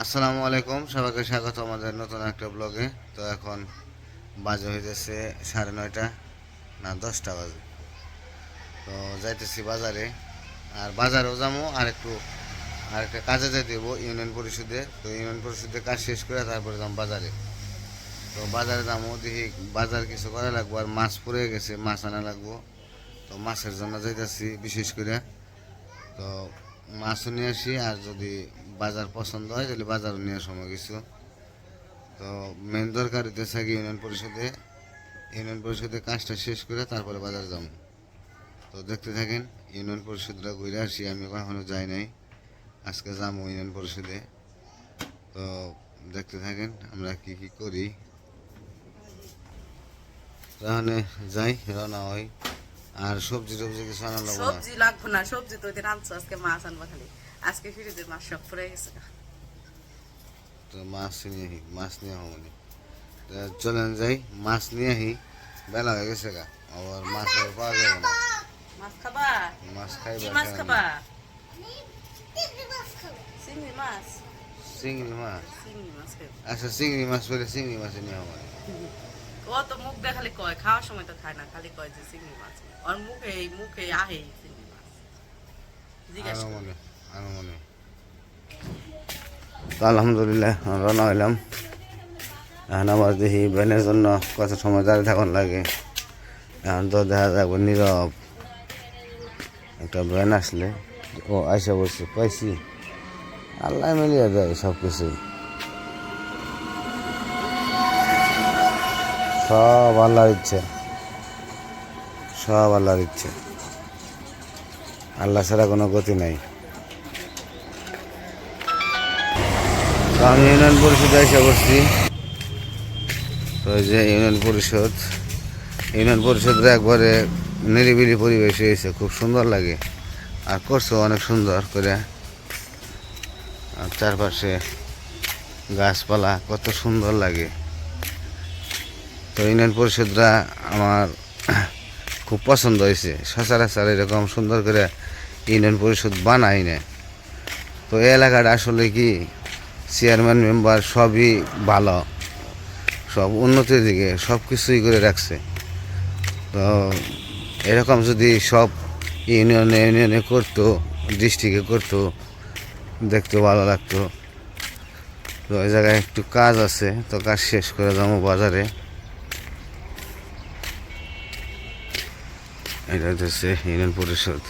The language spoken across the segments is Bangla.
আসসালামু আলাইকুম, সবাইকে স্বাগত আমাদের নতুন একটা ব্লগে। তো এখন বাজে হইতেছে 9:30 না 10টা বাজে। তো যাইতেছি বাজারে, আর বাজারেও যাবো আর একটা কাজে যাইতে দেবো ইউনিয়ন পরিষদে। তো ইউনিয়ন পরিষদে কাজ শেষ করে তারপরে যাম বাজারে। তো বাজারে যাবো, দেখি বাজার কিছু করা লাগবো, আর মাছ পড়ে গেছে, মাছ আনা লাগবো। তো মাছের জন্য যাইতেছি বিশেষ করে। তো মাছও নিয়ে আসি, আর যদি বাজার পছন্দ হয় তাহলে বাজারও নিয়ে সময় কিছু। তো মেন দরকার হইতেছে কি ইউনিয়ন পরিষদে কাজটা শেষ করে তারপরে বাজার যাবো। তো দেখতে থাকেন, ইউনিয়ন পরিষদটা ঘুরে আসি, আমি কখনো যাই নাই, আজকে যাবো ইউনিয়ন পরিষদে। তো দেখতে থাকেন আমরা কি কি করি। তাহলে যাই, রওনা হই। আর সবজি টবজি কিছু আনা লাগবো না? সবজি লাগবো না, সবজি তো ওদের আনছো, আজকে মাছ আনবো খালি। আজকে ফ্রিজের মাছ সব পড়ে গেছে। তো মাছ নিয়ে হবনি। চলেন যাই, মাছ নিয়ে আহি, বেলা হয়ে গেছে গা, আবার মাছ পাওয়া যাবে না। মাছ খাবা? মাছ কি খাইবা? মাছ খাবা? চিংড়ি মাছ। চিংড়ি মাছ? চিংড়ি মাছ খাইবা? আচ্ছা, চিংড়ি মাছ বলে চিংড়ি মাছে নিয়ে হবনি। ও তো মুখ দিয়ে খালি কয়, খাওয়ার সময় তো খায় না, খালি কয় যে চিংড়ি মাছ। ওর মুখে আহে চিংড়ি মাছ। জিজ্ঞাসা আরো করি। মনে আরো মনে তো আলহামদুলিল্লাহ রওনা হইলাম। এখন আবার দেখি ভ্যানের জন্য কত সময় দাঁড়িয়ে থাকুন লাগে। এখন তো দেখা যাবো নীরব একটা ভ্যান আসলে। ও আইসা বলছে, পাইছি, আল্লাহ মিলিয়ে দেয় সব কিছু, সব আল্লাহর ইচ্ছে, সব আল্লাহর ইচ্ছে, আল্লাহ ছাড়া কোনো গতি নাই। তো আমি ইউনিয়ন পরিষদে এসে বসছি। তো এই যে ইউনিয়ন পরিষদের একবারে নিরিবিলি পরিবেশ হয়েছে, খুব সুন্দর লাগে, আর করছে অনেক সুন্দর করে। আর চারপাশে গাছপালা কত সুন্দর লাগে। তো ইউনিয়ন পরিষদরা আমার খুব পছন্দ হয়েছে। সচরাচর এরকম সুন্দর করে ইউনিয়ন পরিষদ বানাই না। তো এই এলাকাটা আসলে কি, চেয়ারম্যান মেম্বার সবই ভালো, সব উন্নতির দিকে সব কিছুই করে রাখছে। তো এরকম যদি সব ইউনিয়নে করতো, ডিস্ট্রিক্টে করতো, দেখতে ভালো লাগতো। তো ওই জায়গায় একটু কাজ আছে, তো কাজ শেষ করে যাবো বাজারে। এটা হচ্ছে ইউনিয়ন পরিষদ।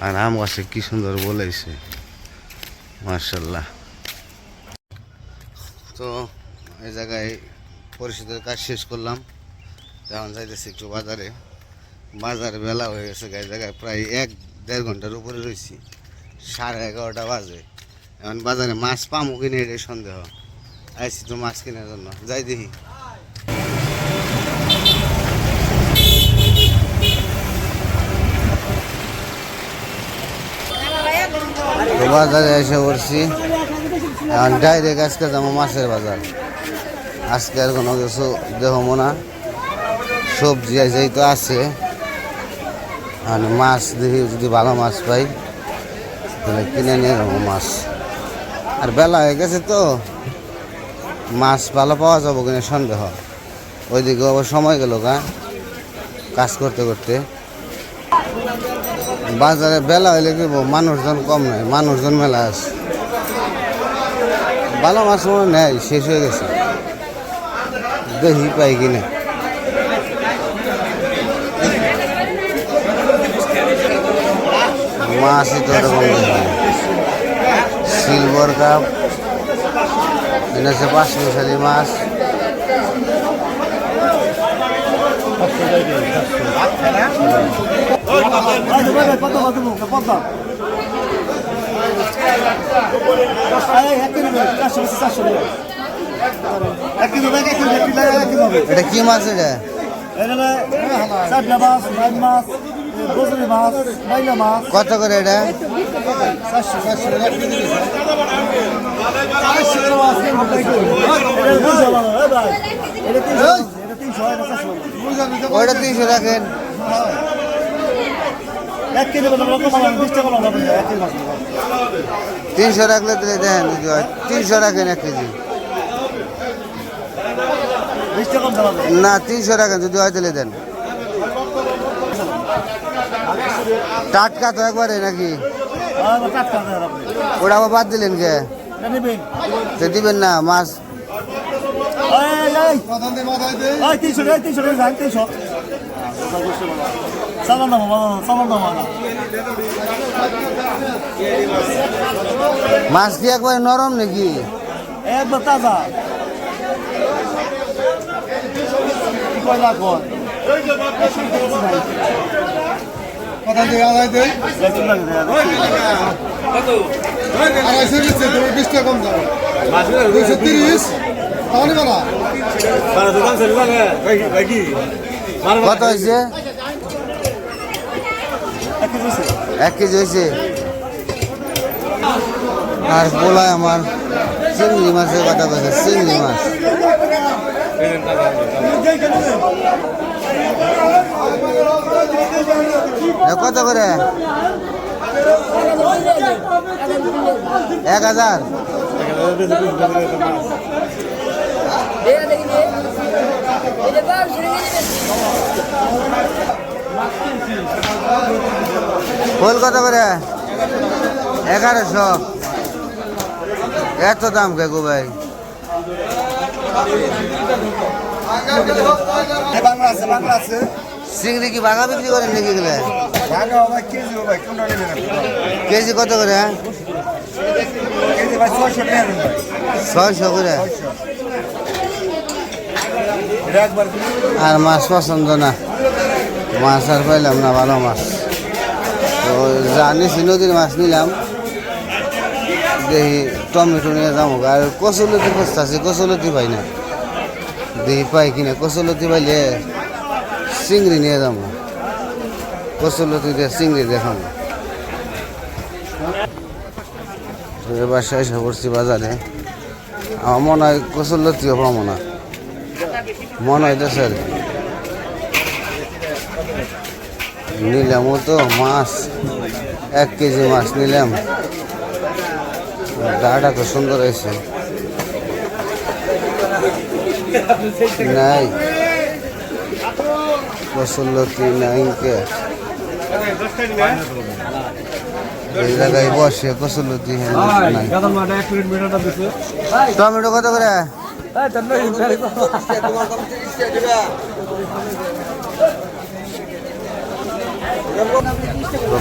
আর আম গাছে কি সুন্দর বলেছে, মার্শাল্লাহ। তো এই জায়গায় পরিষদের কাজ শেষ করলাম, এখন যাইতেছি একটু বাজারে। বাজার বেলা হয়ে গেছে, এই জায়গায় প্রায় 1-1.5 ঘন্টার উপরে রয়েছি, 11:30 বাজে। এখন বাজারে মাছ পামো কিনে এটাই সন্দেহ। আইছি তো মাছ কেনার জন্য, যাই দেখি। তো বাজারে এসে পড়ছি, এখন ডাইরেক্ট আজকে যাবো মাছের বাজার। আজকে আর কোনো কিছু দেখবো না, সবজি যেই তো আছে, আর মাছ দেখি যদি ভালো মাছ পাই তাহলে কিনে নিয়ে যাবো মাছ। আর বেলা হয়ে গেছে তো, মাছ ভালো পাওয়া যাবো কিনা সন্দেহ। ওইদিকে আবার সময় গেল কাজ করতে করতে। বাজারে বেলা হইলে কি মানুষজন কম নাই, মানুষজন মেলা আছে। ভালো মাছ মনে নেই, শেষ হয়ে গেছে, দেখি পাই কিনা। মাছই তো এরকম সিলভার কাপ, এটা হচ্ছে 5 মিশালি মাছ। এটা কি মাছ? কত করে এটা? ওইটা 300 রাখেন। 1 কেজি কত লোক মাছ 20 টাকা লঙ্কা পড়ে 1 কেজি মাছ 300 রাখলে দিলে দেন যদি হয় 300 রাখেন 1 কেজি 20 টাকা কম দাম না 300 রাখেন যদি হয় দিলে দেন টাটকা তো একবারে নাকি আর টাটকা দেন আপনি ওটা আবার বাদ দিলেন কে নেবেন তো দিবেন না মাছ এই এই 300 টাকা 300 সামান দাম না মাছ কি একবারে নরম নাকি একবার তাজা কি কয়লা কোন কথা দিয়ে আড়াই দেয় বেশি লাগে আড়াইশো দিচ্ছে তুমি 20 টাকা কম যাবে 230 তাহলে বলা কত হয়েছে 1 কেজি হয়েছে আর বলায় আমার চিংড়ি মাছের কথা কথা চিংড়ি মাছ কত করে 1000 ফুল কত করে 1100 এত দাম কে গো ভাই বাংলা আছে চিংড়ি কি বাঘা বিক্রি করেন নাকি গেলে ভাগা ভাই কেজি ভাই কোনটা নেবেন কেজি কত করে কেজি ভাই 600 টাকা নেবেন ভাই 600 করে এটা একবার আর মাছ পছন্দ না মাছ আর পাইলাম না ভালো মাছ তো জানিস নদীর মাছ নিলাম দেখি টমেটো নিয়ে যাবো আর কচুলতি খুঁজতেছি কচুলতি পাই না দেখি পাই কিনা কচুলতি পাইলে চিংড়ি নিয়ে যাবো কচুলতি দিয়ে চিংড়ি দেখাম এবার শেষ করছি বাজারে আমার মনে হয় কচুলতিও পাবো না মনে হইতেছে আর কি নিলাম তো মাছ 1 কেজি মাছ নিলাম গাটা তো সুন্দর হয়েছে নাই কসুল্লতি নাই কে এই জায়গায় বসে কসুল্লতি নাই টমেটো কত করে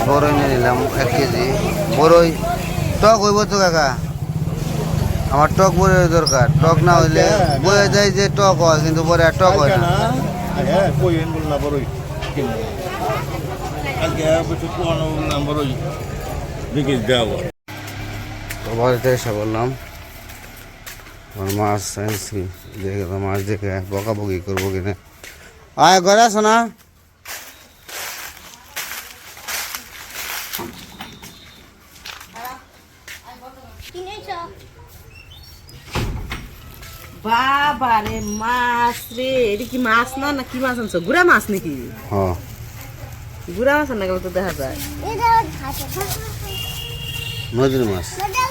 বড়ই নিয়ে নিলাম 1 কেজি বড়ই টক হইব তো কাকা আমার টক বড়ই দরকার টক না হইলে বয়ে যায় যে টক হয় কিন্তু পরে আর টক হয় না হ্যাঁ কই এন বল না বড়ই আগে বছর পুরনো নাম বড়ই বিকেল দেওয়া তো বাড়িতে এসে বললাম আমার মাছ আনছি দেখে তো মাছ দেখে বকাবকি করবো কিনা আয় ঘরে আসো না বাবা রে মাছ রে এটা কি মাছ না না কি মাছ আনছো গুড়া মাছ নাকি হ্যাঁ গুড়া মাছ না তো দেখা যায় নদীর মাছ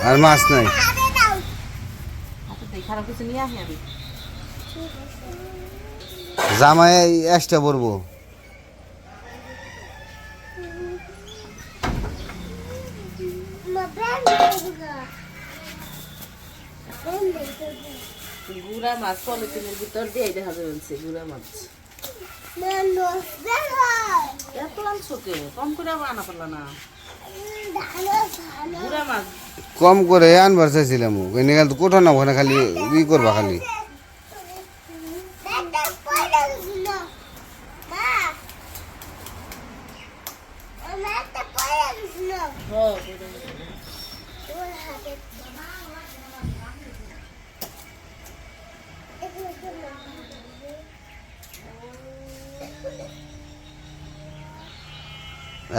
আর মাছ নাই খারাপ কিছু নিয়ে আসি আমি জামাই এক্সট্রা পড়বো গুড়া মাছ পলিথিনের ভিতর দিয়ে দেখা যাচ্ছে গুড়া মাছ এত আনছো কে কম করে আনা পারলা না গুড়া মাছ কম করে আনবার চাইছিলাম এনে গেল তো কোঠা না ওখানে খালি ই করবা খালি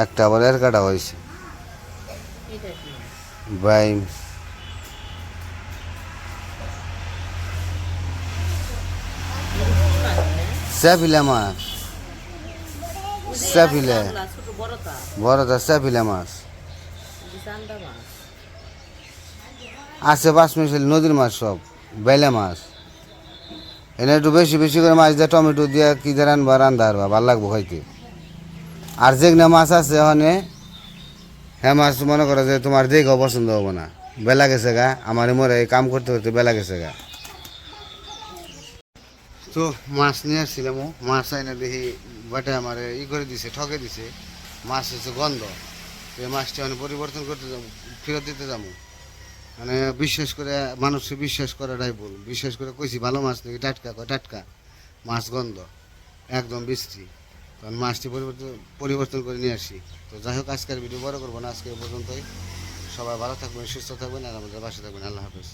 একটা আবার এর কাটা হয়েছে বাইম চাপিলা মাছ চাপিলে ছোট বড়টা বড়টা চাপিলে মাছ চান্দা মাছ আছে 5 মিশালি নদীর মাছ সব বেলে মাছ এনে একটু বেশি বেশি করে মাছ দিয়ে টমেটো দিয়ে কি দিয়ে রান্না রান্ধা আর ভালো লাগবো খাইতে আর যেগুলো মাছ আছে ওখানে হ্যাঁ মাছ মনে করো যে তোমার দেখেও পছন্দ হবো না বেলা গেছে গা আমার মরে এই কাম করতে করতে বেলা গেছে গা তো মাছ নিয়ে আসছিলাম মাছ আইনা দেখি বাটে আমার করে দিছে ঠকে দিছে মাছ হচ্ছে গন্ধ তো এই মাছটা আমি পরিবর্তন করতে যাবো ফেরত দিতে যাবো মানে বিশ্বাস করে মানুষকে বিশ্বাস করাটাই ভুল বিশ্বাস করে কইছি ভালো মাছ নাকি টাটকা টাটকা মাছ গন্ধ একদম বৃষ্টি তখন মাছটি পরিবর্তন করে নিয়ে আসি তো যাই হোক আজকের ভিডিও বড় করবো না আজকে পর্যন্তই সবাই ভালো থাকবেন সুস্থ থাকবেন আর আমাদের বাসা থাকবেন আল্লাহ হাফেজ